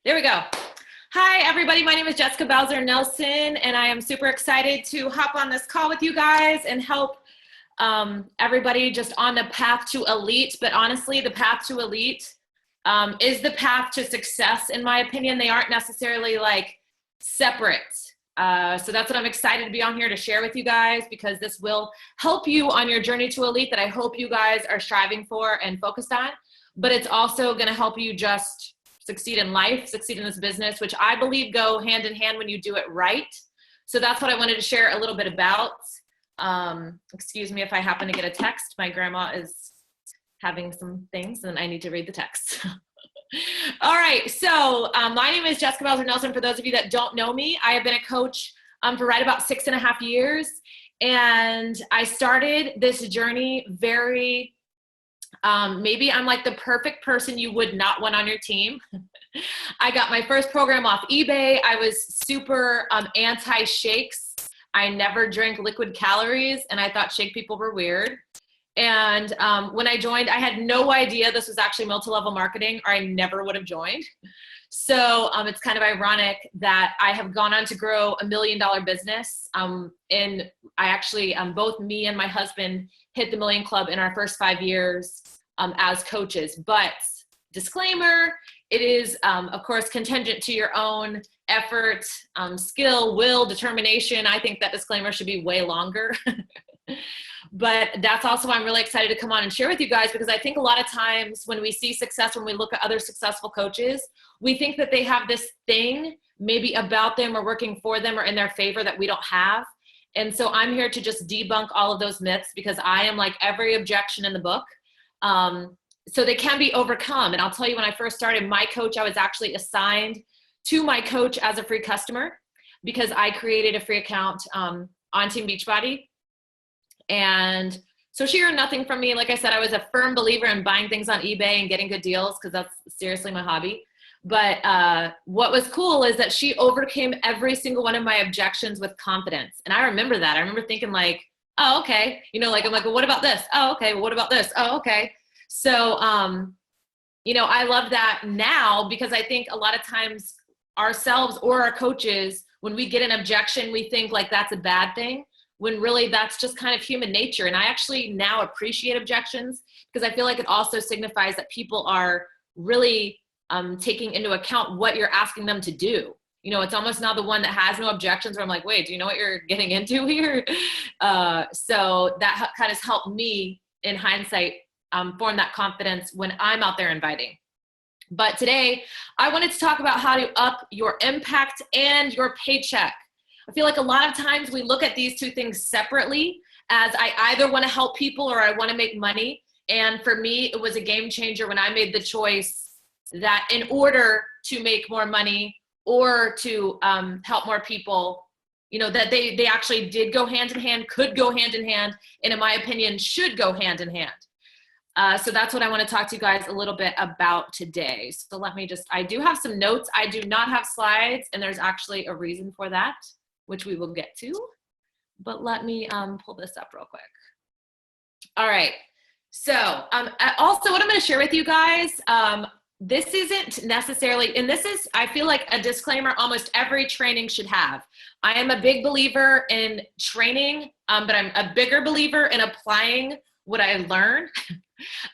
There we go. Hi, everybody. My name is Jessica Bowser Nelson, and I am super excited to hop on this call with you guys and help everybody just on the path to elite. But honestly, the path to elite is the path to success, in my opinion. They aren't necessarily like separate. So that's what I'm excited to be on here to share with you guys, because this will help you on your journey to elite that I hope you guys are striving for and focused on. But it's also going to help you just succeed in life, succeed in this business, which I believe go hand in hand when you do it right. So that's what I wanted to share a little bit about. Excuse me if I happen to get a text. My grandma is having some things and I need to read the text. All right, so my name is Jessica Bowser Nelson. For those of you that don't know me, I have been a coach for right about 6.5 years. And I started this journey very maybe I'm like the perfect person you would not want on your team. I got my first program off eBay. I was super anti-shakes. I never drank liquid calories, and I thought shake people were weird. And when I joined, I had no idea this was actually multi-level marketing, or I never would have joined. So it's kind of ironic that I have gone on to grow $1 million business. And I actually, both me and my husband hit the Million Club in our first 5 years as coaches. But disclaimer, it is, of course, contingent to your own effort, skill, will, determination. I think that disclaimer should be way longer. But that's also why I'm really excited to come on and share with you guys, because I think a lot of times when we see success, when we look at other successful coaches, we think that they have this thing maybe about them or working for them or in their favor that we don't have. And so I'm here to just debunk all of those myths, because I am like every objection in the book. So they can be overcome. And I'll tell you, when I first started my coach, I was actually assigned to my coach as a free customer because I created a free account on Team Beachbody. And so she earned nothing from me. Like I said, I was a firm believer in buying things on eBay and getting good deals, because that's seriously my hobby. But what was cool is that she overcame every single one of my objections with confidence. And I remember that. I remember thinking like, oh, okay. You know, like, I'm like, well, what about this? Oh, okay. Well, what about this? Oh, okay. So, you know, I love that now, because I think a lot of times ourselves or our coaches, when we get an objection, we think like that's a bad thing, when really that's just kind of human nature. And I actually now appreciate objections, because I feel like it also signifies that people are really taking into account what you're asking them to do. You know, it's almost now the one that has no objections where I'm like, wait, do you know what you're getting into here? So that kind of helped me in hindsight form that confidence when I'm out there inviting. But today I wanted to talk about how to up your impact and your paycheck. I feel like a lot of times we look at these two things separately, as I either want to help people or I want to make money. And for me, it was a game changer when I made the choice that in order to make more money or to help more people, you know, that they actually did go hand in hand, could go hand in hand, and in my opinion, should go hand in hand. So that's what I want to talk to you guys a little bit about today. So let me just, I do have some notes. I do not have slides, and there's actually a reason for that, which we will get to. But let me pull this up real quick. All right. So also what I'm going to share with you guys, this isn't necessarily, and this is, I feel like a disclaimer almost every training should have. I am a big believer in training, but I'm a bigger believer in applying what I learn.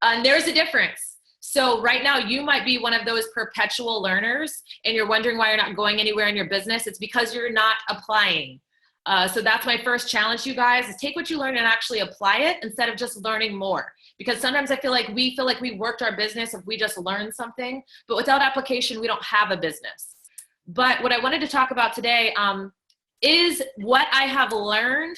And there's a difference. So right now you might be one of those perpetual learners and you're wondering why you're not going anywhere in your business. It's because you're not applying. So that's my first challenge to you guys, is take what you learn and actually apply it instead of just learning more. Because sometimes I feel like we worked our business if we just learned something, but without application, we don't have a business. But what I wanted to talk about today is what I have learned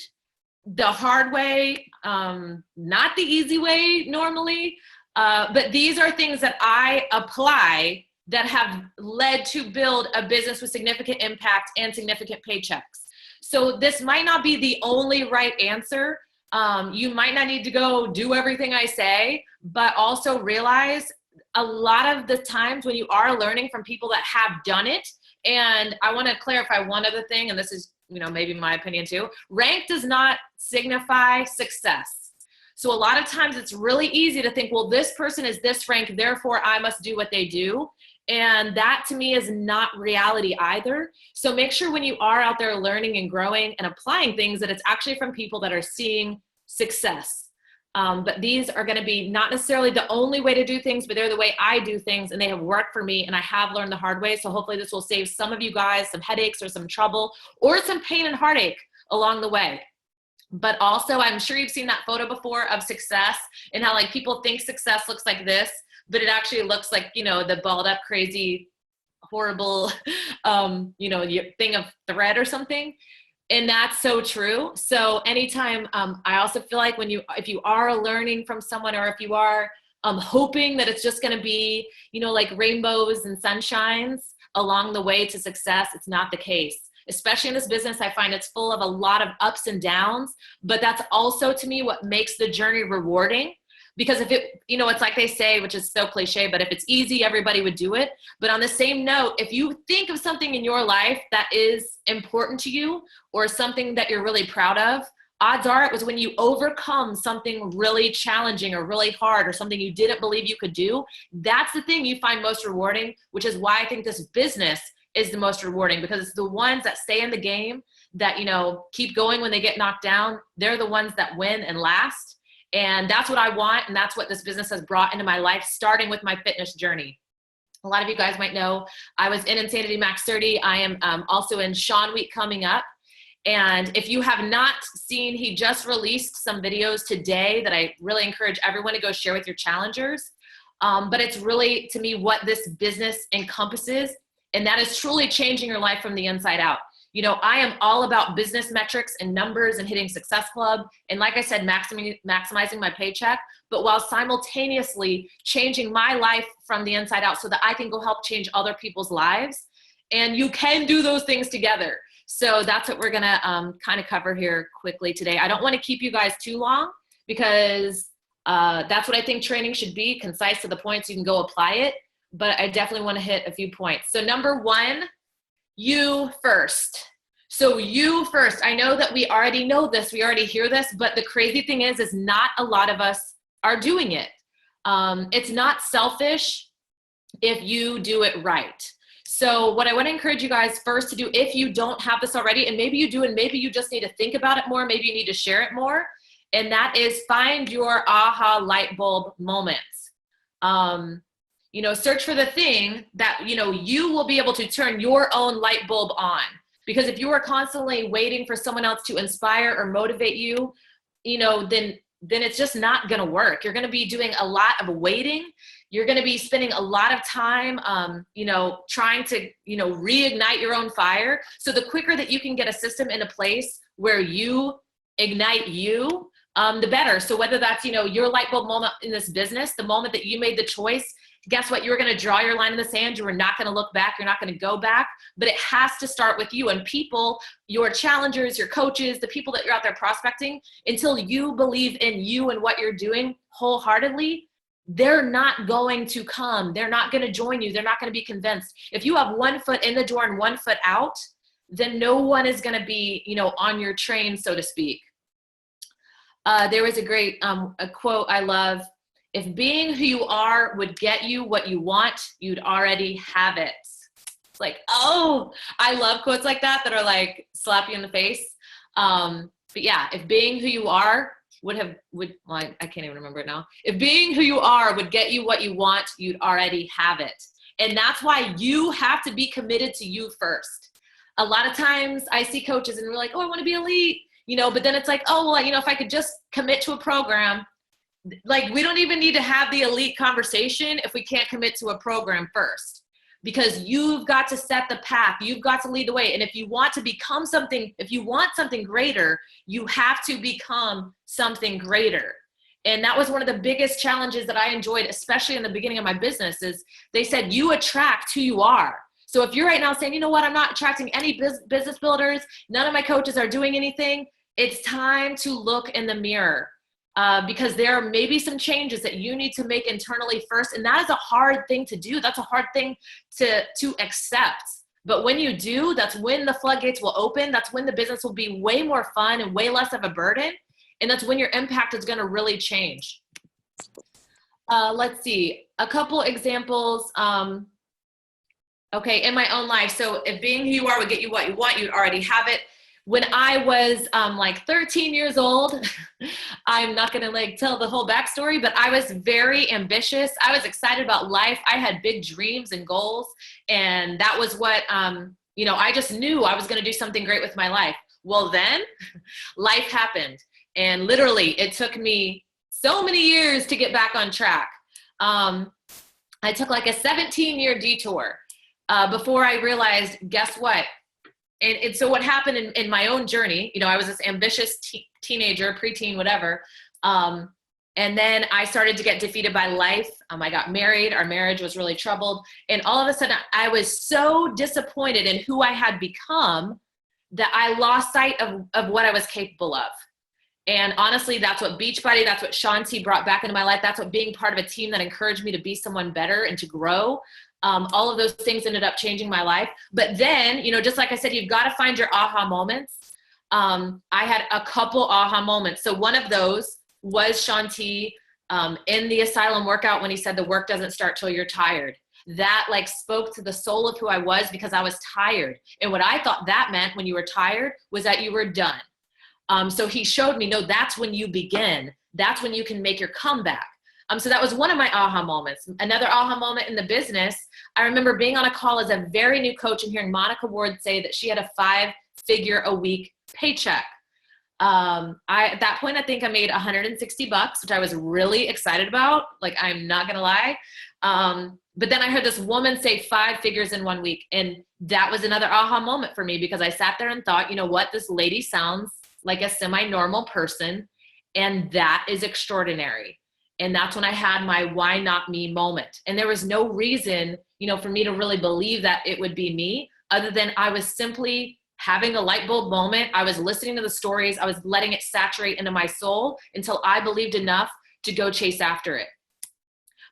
the hard way, not the easy way normally, but these are things that I apply that have led to build a business with significant impact and significant paychecks. So this might not be the only right answer. You might not need to go do everything I say, but also realize a lot of the times when you are learning from people that have done it, and I want to clarify one other thing, and this is, you know, maybe my opinion too, rank does not signify success. So a lot of times it's really easy to think, well, this person is this rank, therefore I must do what they do. And that to me is not reality either. So make sure when you are out there learning and growing and applying things that it's actually from people that are seeing success. But these are going to be not necessarily the only way to do things, but they're the way I do things, and they have worked for me, and I have learned the hard way. So hopefully this will save some of you guys some headaches or some trouble or some pain and heartache along the way. But also, I'm sure you've seen that photo before of success and how like people think success looks like this, but it actually looks like, you know, the balled up, crazy, horrible, you know, thing of thread or something. And that's so true. So anytime, I also feel like if you are learning from someone, or if you are hoping that it's just going to be, you know, like rainbows and sunshines along the way to success, it's not the case. Especially in this business, I find it's full of a lot of ups and downs, but that's also to me what makes the journey rewarding. Because if it, you know, it's like they say, which is so cliche, but if it's easy, everybody would do it. But on the same note, if you think of something in your life that is important to you or something that you're really proud of, odds are it was when you overcome something really challenging or really hard or something you didn't believe you could do. That's the thing you find most rewarding, which is why I think this business is the most rewarding, because it's the ones that stay in the game that, you know, keep going when they get knocked down. They're the ones that win and last. And that's what I want. And that's what this business has brought into my life, starting with my fitness journey. A lot of you guys might know I was in Insanity Max 30. I am also in Sean Week coming up. And if you have not seen, he just released some videos today that I really encourage everyone to go share with your challengers. But it's really, to me, what this business encompasses. And that is truly changing your life from the inside out. You know, I am all about business metrics and numbers and hitting Success Club. And like I said, maximizing my paycheck, but while simultaneously changing my life from the inside out so that I can go help change other people's lives. And you can do those things together. So that's what we're going to kind of cover here quickly today. I don't want to keep you guys too long because that's what I think training should be, concise to the point so you can go apply it. But I definitely want to hit a few points. So number one, you first. So you first. I know that we already know this, we already hear this, but the crazy thing is not a lot of us are doing it. It's not selfish if you do it right. So what I want to encourage you guys first to do, if you don't have this already, and maybe you do, and maybe you just need to think about it more, maybe you need to share it more, and that is find your aha light bulb moments. You know, search for the thing that, you know, you will be able to turn your own light bulb on. Because if you are constantly waiting for someone else to inspire or motivate you, you know, then it's just not going to work. You're going to be doing a lot of waiting. You're going to be spending a lot of time, you know, trying to, you know, reignite your own fire. So the quicker that you can get a system in a place where you ignite you, the better. So whether that's, you know, your light bulb moment in this business, the moment that you made the choice, guess what? You're going to draw your line in the sand. You are not going to look back. You're not going to go back, but it has to start with you and people, your challengers, your coaches, the people that you're out there prospecting. Until you believe in you and what you're doing wholeheartedly, they're not going to come. They're not going to join you. They're not going to be convinced. If you have 1 foot in the door and 1 foot out, then no one is going to be, you know, on your train, so to speak. There was a great a quote I love. If being who you are would get you what you want, you'd already have it. It's like, oh, I love quotes like that are like slap you in the face. But yeah, if being who you are well, I can't even remember it now. If being who you are would get you what you want, you'd already have it. And that's why you have to be committed to you first. A lot of times I see coaches and we're like, oh, I want to be elite, you know, but then it's like, oh, well, you know, if I could just commit to a program. Like, we don't even need to have the elite conversation if we can't commit to a program first, because you've got to set the path. You've got to lead the way. And if you want to become something, if you want something greater, you have to become something greater. And that was one of the biggest challenges that I enjoyed, especially in the beginning of my business, is they said, you attract who you are. So if you're right now saying, you know what, I'm not attracting any business builders, none of my coaches are doing anything, it's time to look in the mirror. Because there are maybe some changes that you need to make internally first. And that is a hard thing to do. That's a hard thing to accept. But when you do, that's when the floodgates will open. That's when the business will be way more fun and way less of a burden. And that's when your impact is going to really change. Let's see, a couple examples. Okay, in my own life. So if being who you are would get you what you want, you'd already have it. When I was like 13 years old, I'm not gonna like tell the whole backstory, but I was very ambitious. I was excited about life. I had big dreams and goals, and that was what I just knew I was gonna do something great with my life. Well, then life happened, and literally it took me so many years to get back on track. I took like a 17-year detour before I realized, guess what? And so what happened in my own journey, I was this ambitious teenager, preteen, whatever. And then I started to get defeated by life. I got married. Our marriage was really troubled. And all of a sudden, I was so disappointed in who I had become that I lost sight of what I was capable of. And honestly, that's what Beachbody, that's what Shanti brought back into my life. That's what being part of a team that encouraged me to be someone better and to grow. All of those things ended up changing my life. But then, just like I said, you've got to find your aha moments. I had a couple aha moments. So one of those was Shanti in the asylum workout when he said the work doesn't start till you're tired. That like spoke to the soul of who I was because I was tired. And what I thought that meant when you were tired was that you were done. So he showed me, no, that's when you begin. That's when you can make your comeback. So that was one of my aha moments. Another aha moment in the business, I remember being on a call as a very new coach and hearing Monica Ward say that she had a 5-figure-a-week paycheck. At that point, I think I made $160, which I was really excited about. Like, I'm not gonna lie. But then I heard this woman say 5 figures in 1 week. And that was another aha moment for me because I sat there and thought, you know what, this lady sounds like a semi-normal person. And that is extraordinary. And that's when I had my why not me moment. And there was no reason, for me to really believe that it would be me other than I was simply having a light bulb moment. I was listening to the stories. I was letting it saturate into my soul until I believed enough to go chase after it.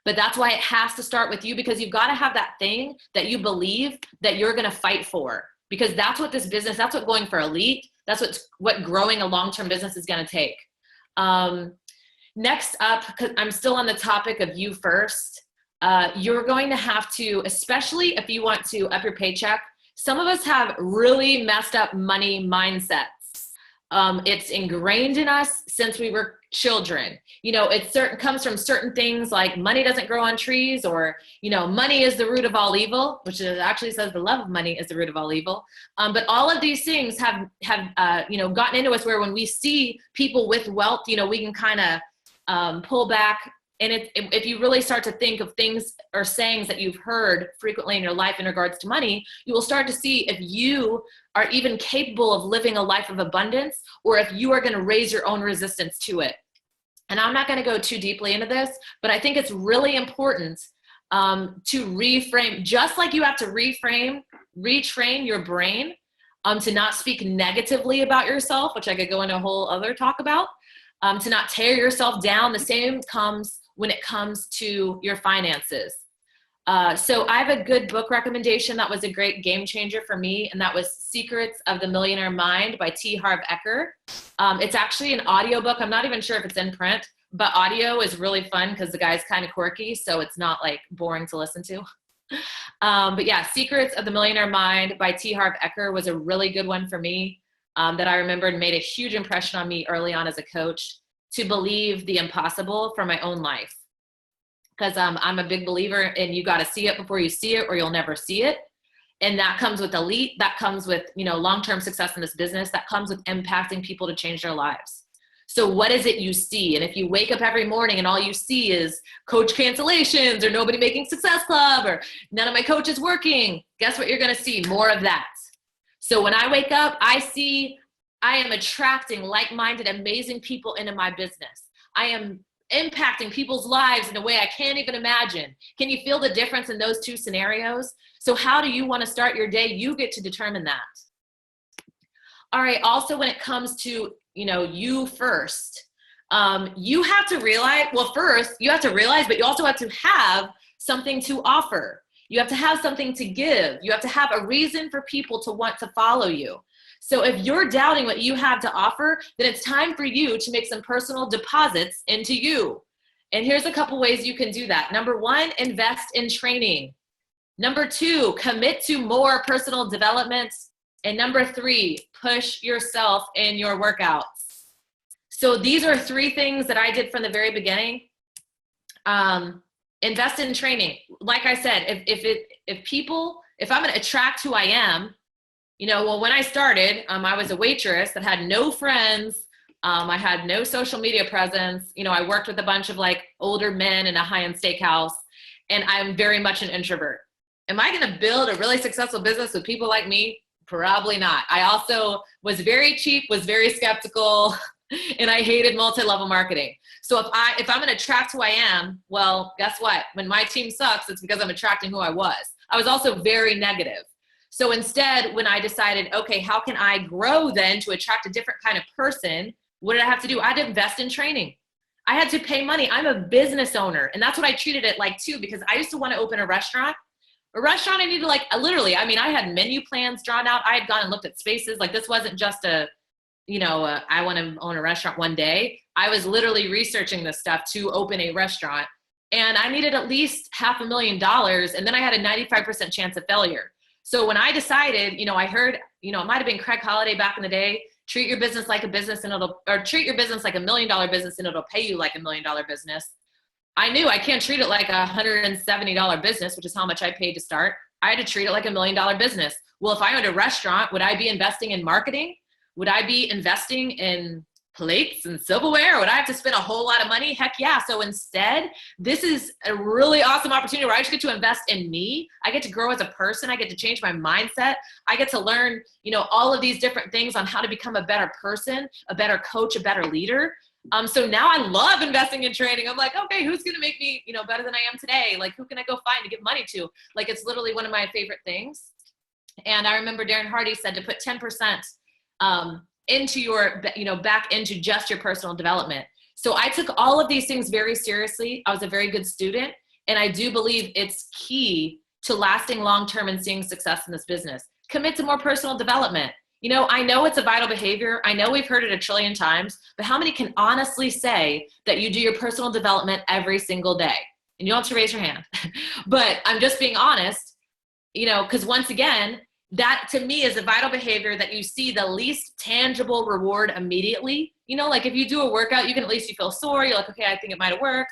But that's why it has to start with you because you've got to have that thing that you believe that you're going to fight for because that's what this business, that's what going for elite, that's what growing a long-term business is going to take. Next up, because I'm still on the topic of you first, you're going to have to, especially if you want to up your paycheck, some of us have really messed up money mindsets. It's ingrained in us since we were children. It comes from certain things like money doesn't grow on trees or, money is the root of all evil, which actually says the love of money is the root of all evil. But all of these things have gotten into us where when we see people with wealth, we can kind of pull back. And if you really start to think of things or sayings that you've heard frequently in your life in regards to money, you will start to see if you are even capable of living a life of abundance or if you are going to raise your own resistance to it. And I'm not going to go too deeply into this, but I think it's really important to reframe, just like you have to retrain your brain to not speak negatively about yourself, which I could go into a whole other talk about. To not tear yourself down. The same comes when it comes to your finances. So I have a good book recommendation that was a great game changer for me, and that was Secrets of the Millionaire Mind by T. Harv Eker. It's actually an audiobook. I'm not even sure if it's in print, but audio is really fun because the guy's kind of quirky, so it's not like boring to listen to. But yeah, Secrets of the Millionaire Mind by T. Harv Eker was a really good one for me. That I remembered made a huge impression on me early on as a coach to believe the impossible for my own life. Because I'm a big believer in you got to see it before you see it or you'll never see it. And that comes with elite, that comes with, long-term success in this business, that comes with impacting people to change their lives. So what is it you see? And if you wake up every morning and all you see is coach cancellations or nobody making Success Club or none of my coaches working, guess what you're going to see? More of that. So when I wake up, I am attracting like-minded, amazing people into my business. I am impacting people's lives in a way I can't even imagine. Can you feel the difference in those two scenarios? So how do you want to start your day? You get to determine that. All right. Also, when it comes to, you first, you have to realize, well, first you have to realize, but you also have to have something to offer. You have to have something to give. You have to have a reason for people to want to follow you. So if you're doubting what you have to offer, then it's time for you to make some personal deposits into you. And here's a couple ways you can do that. Number one, invest in training. Number 2, commit to more personal development. And number 3, push yourself in your workouts. So these are 3 things that I did from the very beginning. Invest in training. Like I said, if I'm going to attract who I am, well, when I started, I was a waitress that had no friends. I had no social media presence. I worked with a bunch of like older men in a high-end steakhouse, and I'm very much an introvert. Am I going to build a really successful business with people like me? Probably not. I also was very cheap, was very skeptical, and I hated multi-level marketing. So if I'm going to attract who I am, well, guess what? When my team sucks, it's because I'm attracting who I was. I was also very negative. So instead, when I decided, okay, how can I grow then to attract a different kind of person? What did I have to do? I had to invest in training. I had to pay money. I'm a business owner. And that's what I treated it like too, because I used to want to open a restaurant. I needed I had menu plans drawn out. I had gone and looked at spaces. Like this wasn't just I want to own a restaurant one day. I was literally researching this stuff to open a restaurant, and I needed at least $500,000. And then I had a 95% chance of failure. So when I decided, I heard, it might've been Craig Holiday back in the day, treat your business like a business treat your business like $1 million business and it'll pay you like $1 million business. I knew I can't treat it like a $170 business, which is how much I paid to start. I had to treat it like $1 million business. Well, if I owned a restaurant, would I be investing in marketing? Would I be investing in plates and silverware? Would I have to spend a whole lot of money? Heck yeah. So instead, this is a really awesome opportunity where I just get to invest in me. I get to grow as a person. I get to change my mindset. I get to learn, all of these different things on how to become a better person, a better coach, a better leader. So now I love investing in training. I'm like, okay, who's going to make me, better than I am today? Like, who can I go find to give money to? Like, it's literally one of my favorite things. And I remember Darren Hardy said to put 10% into your, back into just your personal development. So I took all of these things very seriously. I was a very good student. And I do believe it's key to lasting long-term and seeing success in this business. Commit to more personal development. I know it's a vital behavior. I know we've heard it a trillion times, but how many can honestly say that you do your personal development every single day? And you don't have to raise your hand, but I'm just being honest, because once again, that to me is a vital behavior that you see the least tangible reward immediately. Like if you do a workout, you feel sore. You're like, okay, I think it might've worked.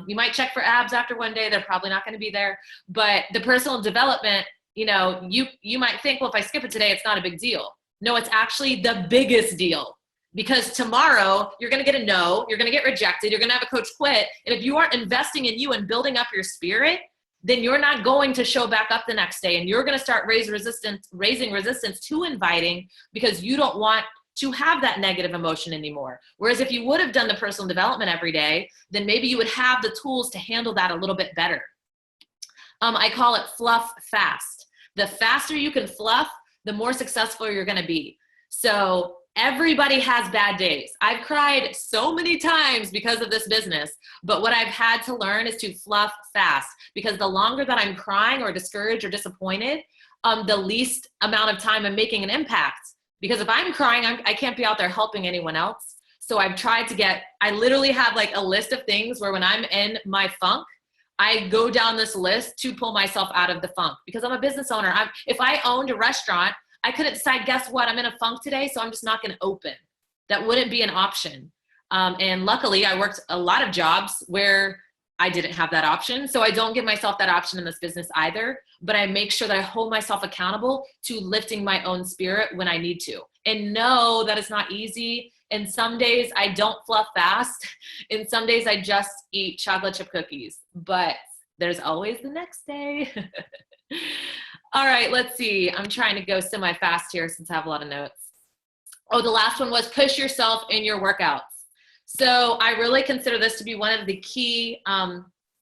You might check for abs after one day. They're probably not going to be there, but the personal development, you might think, well, if I skip it today, it's not a big deal. No, it's actually the biggest deal, because tomorrow you're going to get a no, you're going to get rejected, you're going to have a coach quit. And if you aren't investing in you and building up your spirit, then you're not going to show back up the next day. And you're going to start raising resistance to inviting, because you don't want to have that negative emotion anymore. Whereas if you would have done the personal development every day, then maybe you would have the tools to handle that a little bit better. I call it fluff fast. The faster you can fluff, the more successful you're going to be. So everybody has bad days. I've cried so many times because of this business, but what I've had to learn is to fluff fast, because the longer that I'm crying or discouraged or disappointed, the least amount of time I'm making an impact. Because if I'm crying, I can't be out there helping anyone else. So I've tried to I literally have like a list of things where when I'm in my funk, I go down this list to pull myself out of the funk, because I'm a business owner. If I owned a restaurant, I couldn't decide, guess what? I'm in a funk today, so I'm just not going to open. That wouldn't be an option. And luckily, I worked a lot of jobs where I didn't have that option. So I don't give myself that option in this business either, but I make sure that I hold myself accountable to lifting my own spirit when I need to. And know that it's not easy. And some days I don't fluff fast. And some days I just eat chocolate chip cookies. But there's always the next day. All right, let's see. I'm trying to go semi-fast here since I have a lot of notes. Oh, the last one was push yourself in your workouts. So I really consider this to be one of the key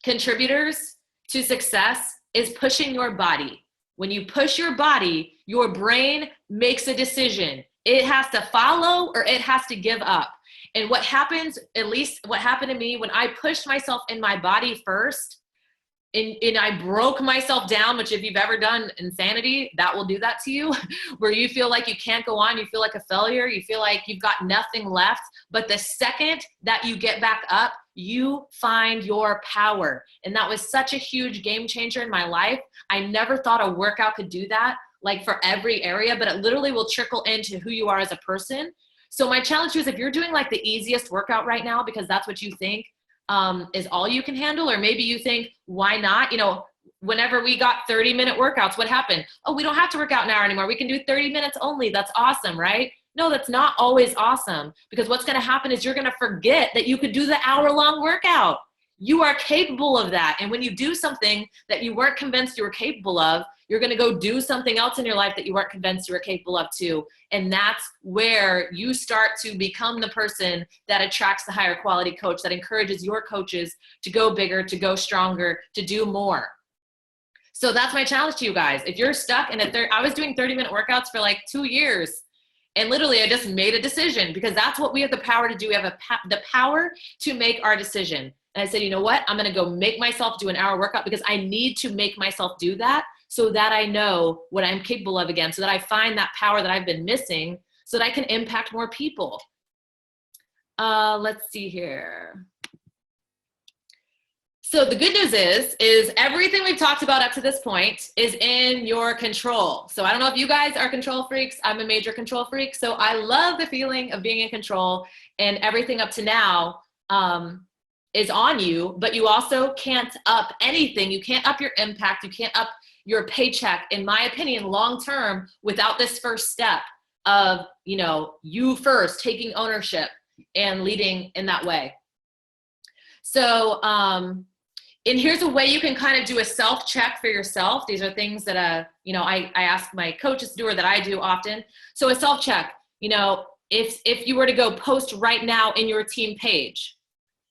contributors to success is pushing your body. When you push your body, your brain makes a decision. It has to follow or it has to give up. And what happens, at least what happened to me when I pushed myself in my body first, and I broke myself down, which if you've ever done insanity, that will do that to you, where you feel like you can't go on, you feel like a failure, you feel like you've got nothing left. But the second that you get back up, you find your power. And that was such a huge game changer in my life. I never thought a workout could do that, like for every area, but it literally will trickle into who you are as a person. So my challenge is, if you're doing like the easiest workout right now, because that's what you think is all you can handle, or maybe you think, why not? You know, whenever we got 30-minute workouts, what happened? Oh, we don't have to work out an hour anymore. We can do 30 minutes only. That's awesome, right? No, that's not always awesome, because what's going to happen is you're going to forget that you could do the hour-long workout. You are capable of that. And when you do something that you weren't convinced you were capable of, you're going to go do something else in your life that you weren't convinced you were capable of too. And that's where you start to become the person that attracts the higher quality coach, that encourages your coaches to go bigger, to go stronger, to do more. So that's my challenge to you guys. If you're stuck in I was doing 30-minute workouts for like 2 years. And literally, I just made a decision, because that's what we have the power to do. We have the power to make our decision. And I said, you know what? I'm going to go make myself do an hour workout, because I need to make myself do that so that I know what I'm capable of again, so that I find that power that I've been missing, so that I can impact more people. Let's see here. So the good news is everything we've talked about up to this point is in your control. So I don't know if you guys are control freaks. I'm a major control freak. So I love the feeling of being in control, and everything up to now is on you, but you also can't up anything. You can't up your impact. You can't up your paycheck, in my opinion, long-term, without this first step of, you know, you first taking ownership and leading in that way. So, and here's a way you can kind of do a self-check for yourself. These are things that, you know, I ask my coaches to do, or that I do often. So a self-check, you know, if you were to go post right now in your team page,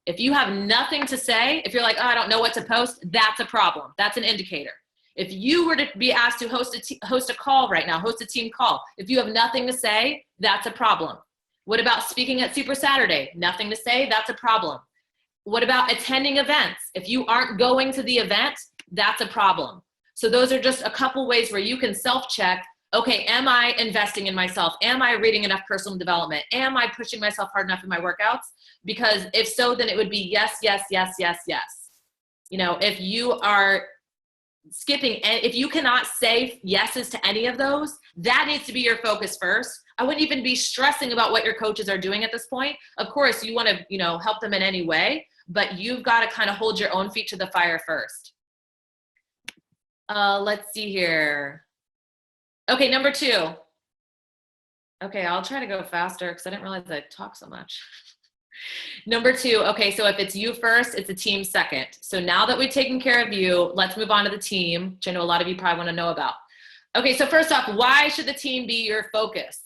if you have nothing to say, if you're like, oh, I don't know what to post, that's a problem. That's an indicator. If you were to be asked to host a call right now, host a team call, if you have nothing to say, that's a problem. What about speaking at Super Saturday? Nothing to say, that's a problem. What about attending events? If you aren't going to the event, that's a problem. So those are just a couple ways where you can self-check, okay, am I investing in myself? Am I reading enough personal development? Am I pushing myself hard enough in my workouts? Because if so, then it would be yes, yes, yes, yes, yes. You know, if you are skipping, and if you cannot say yeses to any of those, that needs to be your focus first. I wouldn't even be stressing about what your coaches are doing at this point. Of course, you want to, you know, help them in any way, but you've got to kind of hold your own feet to the fire first. Let's see here. Okay, number 2. Okay, I'll try to go faster because I didn't realize I talk so much. Number 2, okay, so if it's you first, it's a team second. So now that we've taken care of you, let's move on to the team, which I know a lot of you probably want to know about. Okay, so first off, why should the team be your focus?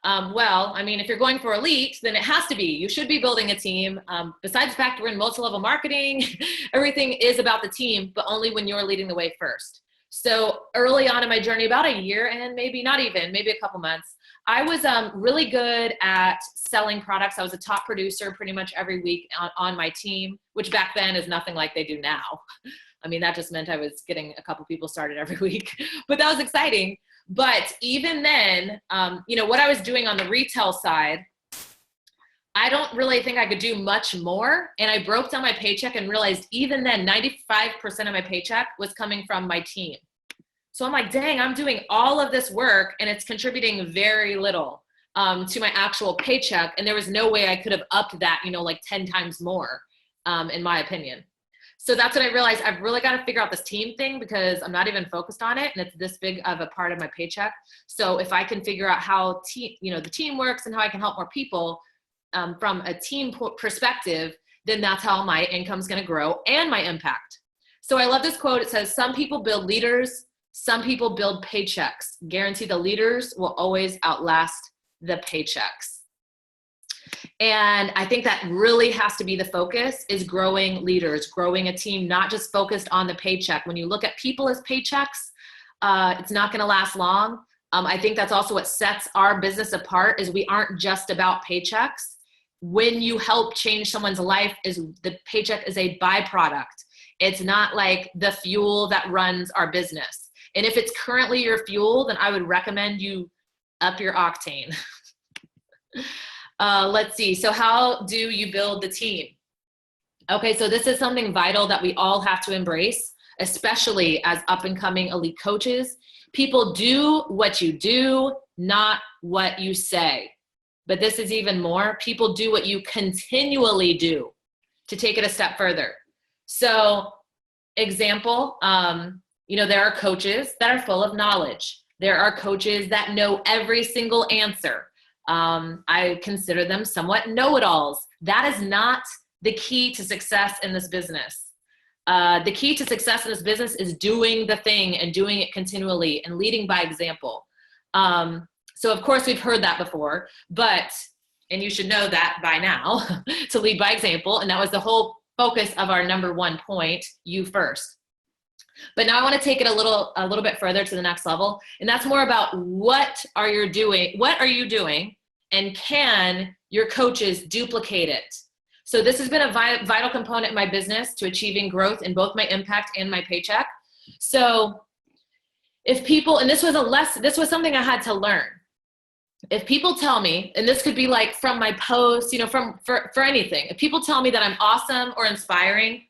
Well, I mean, if you're going for elite, then it has to be. You should be building a team. Besides the fact we're in multi-level marketing, everything is about the team, but only when you're leading the way first. So early on in my journey, about a year and maybe not even, maybe a couple months, I was really good at selling products. I was a top producer pretty much every week on my team, which back then is nothing like they do now. I mean, that just meant I was getting a couple people started every week, but that was exciting. But even then, you know, what I was doing on the retail side, I don't really think I could do much more. And I broke down my paycheck and realized even then 95% of my paycheck was coming from my team. So I'm like, dang, I'm doing all of this work and it's contributing very little to my actual paycheck. And there was no way I could have upped that, you know, like 10 times more, in my opinion. So that's when I realized I've really got to figure out this team thing, because I'm not even focused on it and it's this big of a part of my paycheck. So if I can figure out how the team works and how I can help more people from a team perspective, then that's how my income is going to grow and my impact. So I love this quote. It says, some people build leaders, some people build paychecks. Guarantee the leaders will always outlast the paychecks. And I think that really has to be the focus, is growing leaders, growing a team, not just focused on the paycheck. When you look at people as paychecks, it's not going to last long. I think that's also what sets our business apart, is we aren't just about paychecks. When you help change someone's life, is the paycheck is a byproduct. It's not like the fuel that runs our business. And if it's currently your fuel, then I would recommend you up your octane. Let's see. So how do you build the team? Okay, so this is something vital that we all have to embrace, especially as up and coming elite coaches. People do what you do, not what you say. But this is even more. People do what you continually do, to take it a step further. So, example, there are coaches that are full of knowledge. There are coaches that know every single answer. I consider them somewhat know-it-alls. That is not the key to success in this business. The key to success in this business is doing the thing and doing it continually and leading by example. So of course we've heard that before, and you should know that by now, to lead by example. And that was the whole focus of our number one point, you first. But now I want to take it a little bit further to the next level. And that's more about what are you doing, and can your coaches duplicate it? So this has been a vital component in my business to achieving growth in both my impact and my paycheck. So if people, and this was something I had to learn. If people tell me, and this could be like from my posts, for anything, if people tell me that I'm awesome or inspiring,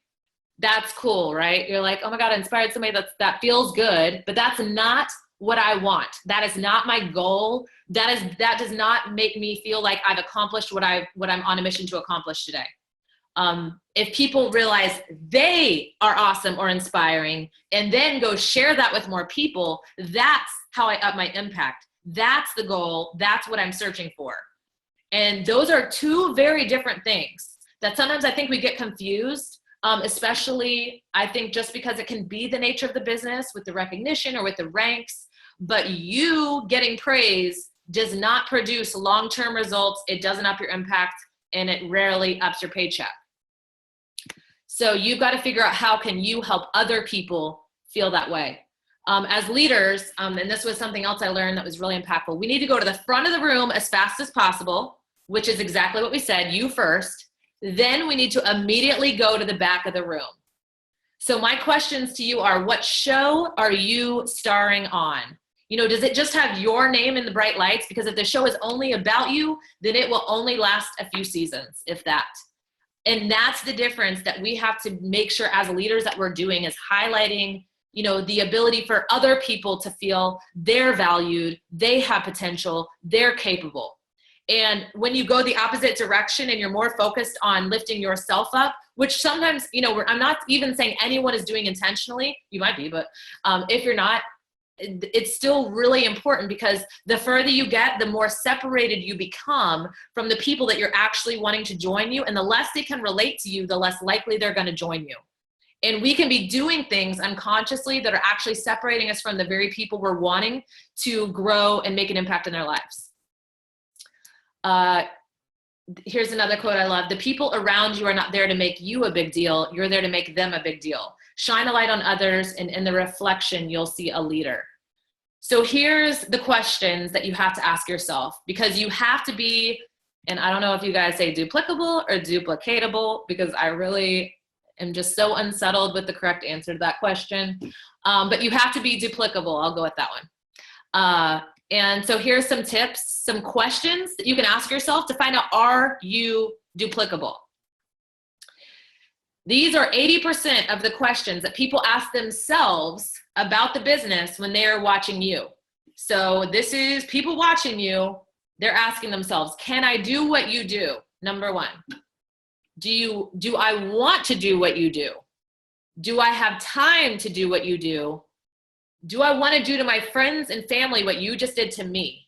that's cool, right? You're like, oh my God, I inspired somebody that feels good, but that's not what I want. That is not my goal. That does not make me feel like I've accomplished what I'm on a mission to accomplish today. If people realize they are awesome or inspiring and then go share that with more people, that's how I up my impact. That's the goal. That's what I'm searching for. And those are two very different things that sometimes I think we get confused, especially I think just because it can be the nature of the business with the recognition or with the ranks, but you getting praise does not produce long-term results. It doesn't up your impact, and it rarely ups your paycheck. So you've got to figure out how can you help other people feel that way. As leaders, and this was something else I learned that was really impactful, we need to go to the front of the room as fast as possible, which is exactly what we said, you first. Then we need to immediately go to the back of the room. So my questions to you are, what show are you starring on? Does it just have your name in the bright lights? Because if the show is only about you, then it will only last a few seasons, if that. And that's the difference that we have to make sure as leaders that we're doing, is highlighting, the ability for other people to feel they're valued, they have potential, they're capable. And when you go the opposite direction and you're more focused on lifting yourself up, which sometimes, I'm not even saying anyone is doing intentionally, you might be, but if you're not, it's still really important, because the further you get, the more separated you become from the people that you're actually wanting to join you. And the less they can relate to you, the less likely they're going to join you. And we can be doing things unconsciously that are actually separating us from the very people we're wanting to grow and make an impact in their lives. Here's another quote I love. The people around you are not there to make you a big deal. You're there to make them a big deal. Shine a light on others, and in the reflection, you'll see a leader. So here's the questions that you have to ask yourself, because you have to be, and I don't know if you guys say duplicable or duplicatable, because I really am just so unsettled with the correct answer to that question. But you have to be duplicable. I'll go with that one. And so here's some tips, some questions that you can ask yourself to find out, are you duplicable? These are 80% of the questions that people ask themselves about the business when they are watching you. So this is people watching you. They're asking themselves, can I do what you do? Number one, do I want to do what you do? Do I have time to do what you do? Do I want to do to my friends and family what you just did to me?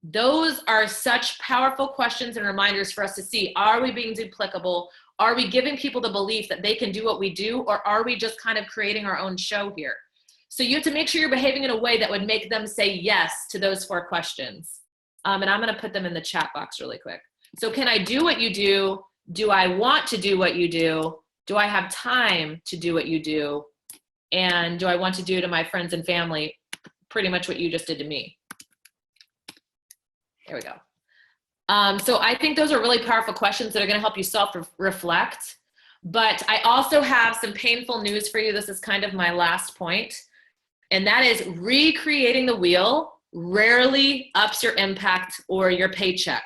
Those are such powerful questions and reminders for us to see, are we being duplicable? Are we giving people the belief that they can do what we do, or are we just kind of creating our own show here? So you have to make sure you're behaving in a way that would make them say yes to those 4 questions. And I'm going to put them in the chat box really quick. So can I do what you do? Do I want to do what you do? Do I have time to do what you do? And do I want to do to my friends and family pretty much what you just did to me? There we go. So I think those are really powerful questions that are going to help you self-reflect. But I also have some painful news for you. This is kind of my last point. And that is, recreating the wheel rarely ups your impact or your paycheck.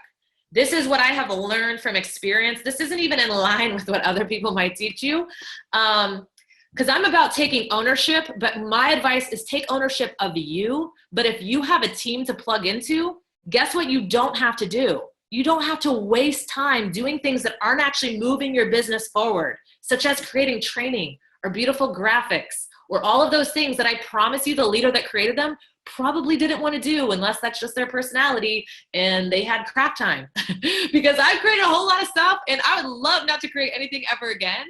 This is what I have learned from experience. This isn't even in line with what other people might teach you. Because I'm about taking ownership, but my advice is take ownership of you. But if you have a team to plug into, guess what you don't have to do? You don't have to waste time doing things that aren't actually moving your business forward, such as creating training or beautiful graphics or all of those things that I promise you the leader that created them probably didn't want to do unless that's just their personality and they had crap time. Because I've created a whole lot of stuff and I would love not to create anything ever again.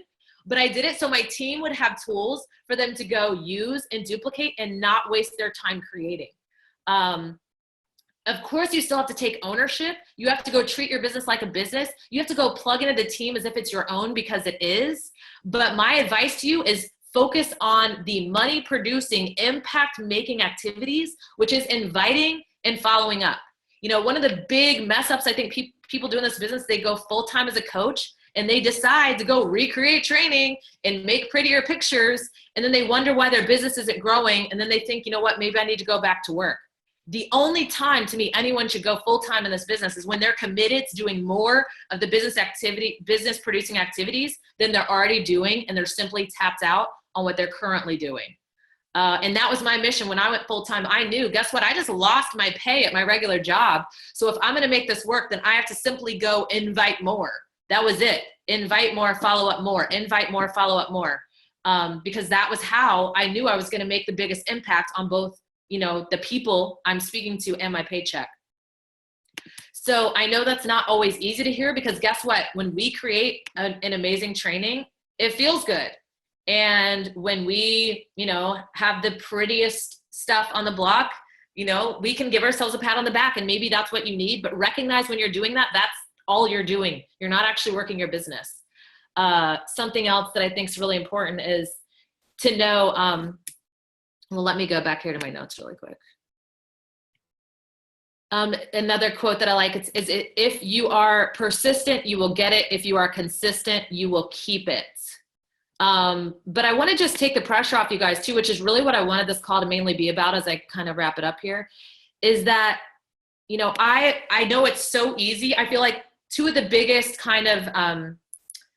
But I did it so my team would have tools for them to go use and duplicate and not waste their time creating. Of course, you still have to take ownership. You have to go treat your business like a business. You have to go plug into the team as if it's your own, because it is. But my advice to you is focus on the money producing, impact making activities, which is inviting and following up. You know, one of the big mess ups I think people do in this business, they go full time as a coach and they decide to go recreate training and make prettier pictures. And then they wonder why their business isn't growing. And then they think, you know what, maybe I need to go back to work. The only time to me anyone should go full time in this business is when they're committed to doing more of the business producing activities than they're already doing, and they're simply tapped out on what they're currently doing. And that was my mission when I went full time. I knew, guess what? I just lost my pay at my regular job. So if I'm going to make this work, then I have to simply go invite more. That was it. Invite more, follow up more, invite more, follow up more. Because that was how I knew I was going to make the biggest impact on both, you know, the people I'm speaking to and my paycheck. So I know that's not always easy to hear, because guess what? When we create an amazing training, it feels good. And when we, you know, have the prettiest stuff on the block, you know, we can give ourselves a pat on the back, and maybe that's what you need. But recognize when you're doing that, that's all you're doing. You're not actually working your business. Something else that I think is really important is to know, well, let me go back here to my notes really quick. Another quote that I like is if you are persistent, you will get it. If you are consistent, you will keep it. But I want to just take the pressure off you guys too, which is really what I wanted this call to mainly be about as I kind of wrap it up here, is that, you know, I know it's so easy. I feel like two of the biggest kind of,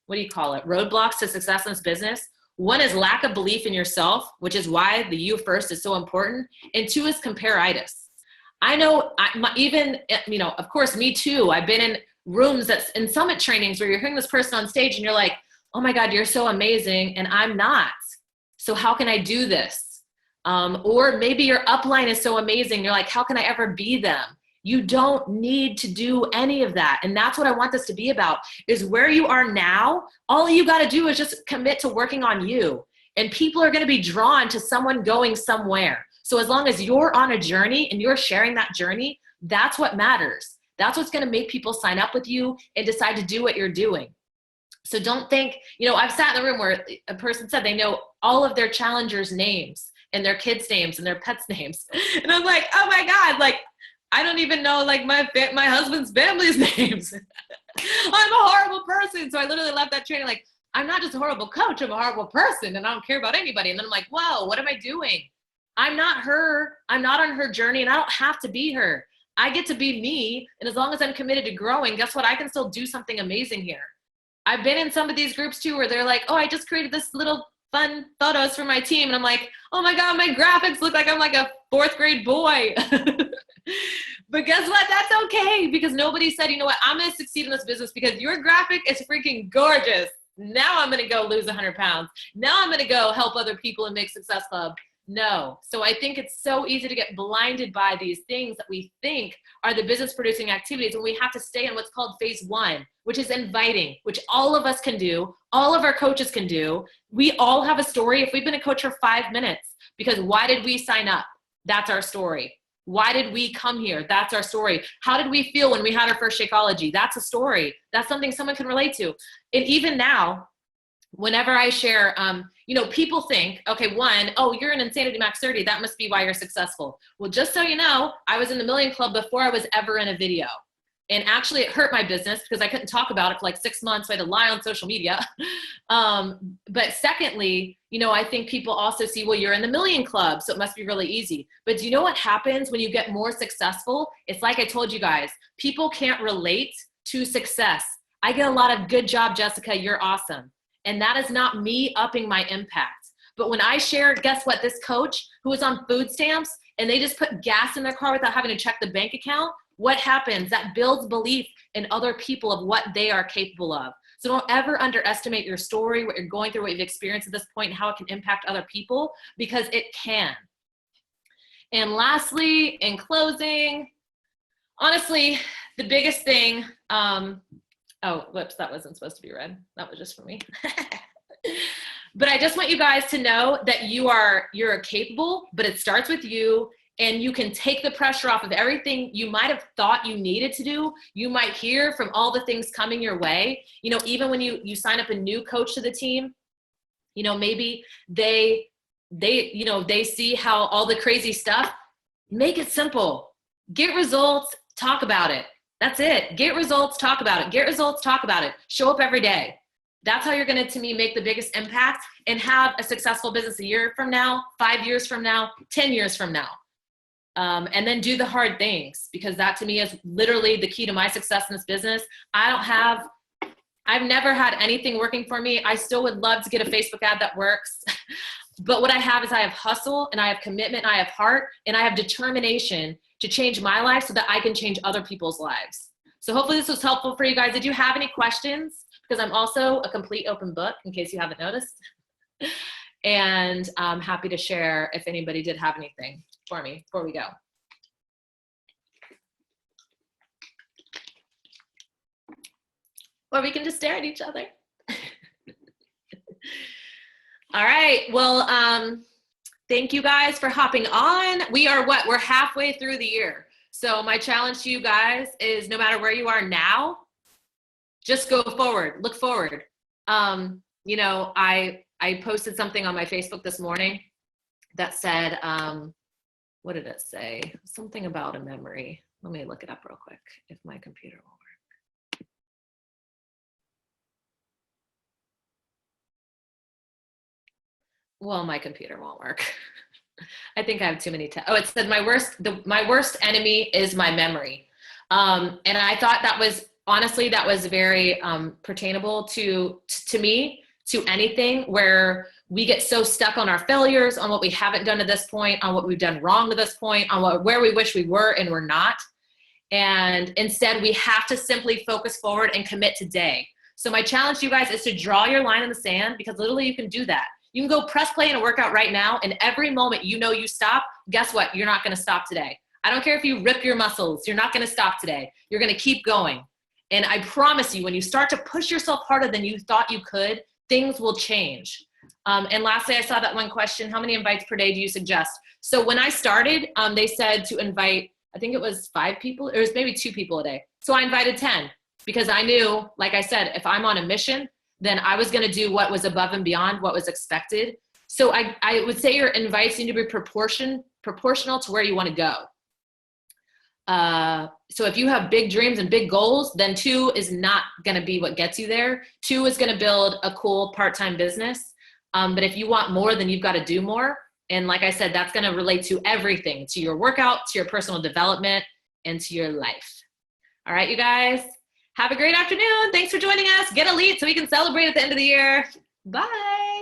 what do you call it, roadblocks to success in this business. One is lack of belief in yourself, which is why the you first is so important. And two is compare-itis. I know, even, you know, of course, me too. I've been in rooms that's in summit trainings where you're hearing this person on stage and you're like, oh my God, you're so amazing. And I'm not. So how can I do this? Or maybe your upline is so amazing. You're like, how can I ever be them? You don't need to do any of that. And that's what I want this to be about, is where you are now. All you got to do is just commit to working on you. And people are going to be drawn to someone going somewhere. So as long as you're on a journey and you're sharing that journey, that's what matters. That's what's going to make people sign up with you and decide to do what you're doing. So don't think, you know, I've sat in the room where a person said they know all of their challengers' names and their kids' names and their pets' names. And I'm like, oh my God, like, I don't even know like my husband's family's names. I'm a horrible person. So I literally left that training like, I'm not just a horrible coach, I'm a horrible person and I don't care about anybody. And then I'm like, whoa, what am I doing? I'm not her. I'm not on her journey and I don't have to be her. I get to be me. And as long as I'm committed to growing, guess what? I can still do something amazing here. I've been in some of these groups too, where they're like, oh, I just created this little fun photos for my team. And I'm like, oh my God, my graphics look like I'm like a 4th grade boy. But guess what? That's okay, because nobody said, you know what, I'm going to succeed in this business because your graphic is freaking gorgeous. Now I'm going to go lose 100 pounds. Now I'm going to go help other people and make Success Club. No. So I think it's so easy to get blinded by these things that we think are the business producing activities when we have to stay in what's called phase 1, which is inviting, which all of us can do. All of our coaches can do. We all have a story. If we've been a coach for 5 minutes, because why did we sign up? That's our story. Why did we come here? That's our story. How did we feel when we had our first Shakeology? That's a story. That's something someone can relate to. And even now, whenever I share, you know, people think, okay, one, oh, you're an Insanity Max 30. That must be why you're successful. Well, just so you know, I was in the Million Club before I was ever in a video. And actually it hurt my business because I couldn't talk about it for like 6 months. So I had to lie on social media. But secondly, you know, I think people also see, well, you're in the Million Club, so it must be really easy. But do you know what happens when you get more successful? It's like I told you guys, people can't relate to success. I get a lot of good job, Jessica, you're awesome. And that is not me upping my impact. But when I share, guess what, this coach who was on food stamps and they just put gas in their car without having to check the bank account, what happens? That builds belief in other people of what they are capable of. So don't ever underestimate your story, what you're going through, what you've experienced at this point, and how it can impact other people, because it can. And lastly, in closing, honestly, the biggest thing, oh, whoops, that wasn't supposed to be read. That was just for me. But I just want you guys to know that you're capable, but it starts with you, and you can take the pressure off of everything you might have thought you needed to do. You might hear from all the things coming your way. You know, even when you sign up a new coach to the team, you know, maybe they see how all the crazy stuff, make it simple. Get results, talk about it. That's it. Get results, talk about it. Get results, talk about it. Show up every day. That's how you're going to me, make the biggest impact and have a successful business a year from now, 5 years from now, 10 years from now. And then do the hard things, because that to me is literally the key to my success in this business. I've never had anything working for me. I still would love to get a Facebook ad that works. But what I have is I have hustle, and I have commitment, and I have heart, and I have determination to change my life so that I can change other people's lives. So hopefully this was helpful for you guys. Did you have any questions? Because I'm also a complete open book, in case you haven't noticed. And I'm happy to share if anybody did have anything for me before we go. Or we can just stare at each other. All right, well, thank you guys for hopping on. We're halfway through the year. So my challenge to you guys is, no matter where you are now, just go forward, look forward. You know, I posted something on my Facebook this morning that said, what did it say? Something about a memory. Let me look it up real quick if my computer will work. Well, my computer won't work. I think I have too many tabs. Oh, it said my worst enemy is my memory. And I thought that was, honestly, that was very pertainable to me, to anything where we get so stuck on our failures, on what we haven't done to this point, on what we've done wrong to this point, on where we wish we were and we're not. And instead, we have to simply focus forward and commit today. So my challenge to you guys is to draw your line in the sand, because literally you can do that. You can go press play in a workout right now, and every moment you know you stop, guess what? You're not going to stop today. I don't care if you rip your muscles. You're not going to stop today. You're going to keep going. And I promise you, when you start to push yourself harder than you thought you could, things will change. And lastly, I saw that one question: how many invites per day do you suggest? So when I started, they said to invite, I think it was 5 people, or it was maybe 2 people a day. So I invited 10, because I knew, like I said, if I'm on a mission, then I was going to do what was above and beyond what was expected. So I would say your invites need to be proportional to where you want to go. So if you have big dreams and big goals, then 2 is not going to be what gets you there. 2 is going to build a cool part-time business. But if you want more, then you've got to do more. And like I said, that's going to relate to everything, to your workout, to your personal development, and to your life. All right, you guys, have a great afternoon. Thanks for joining us. Get elite so we can celebrate at the end of the year. Bye.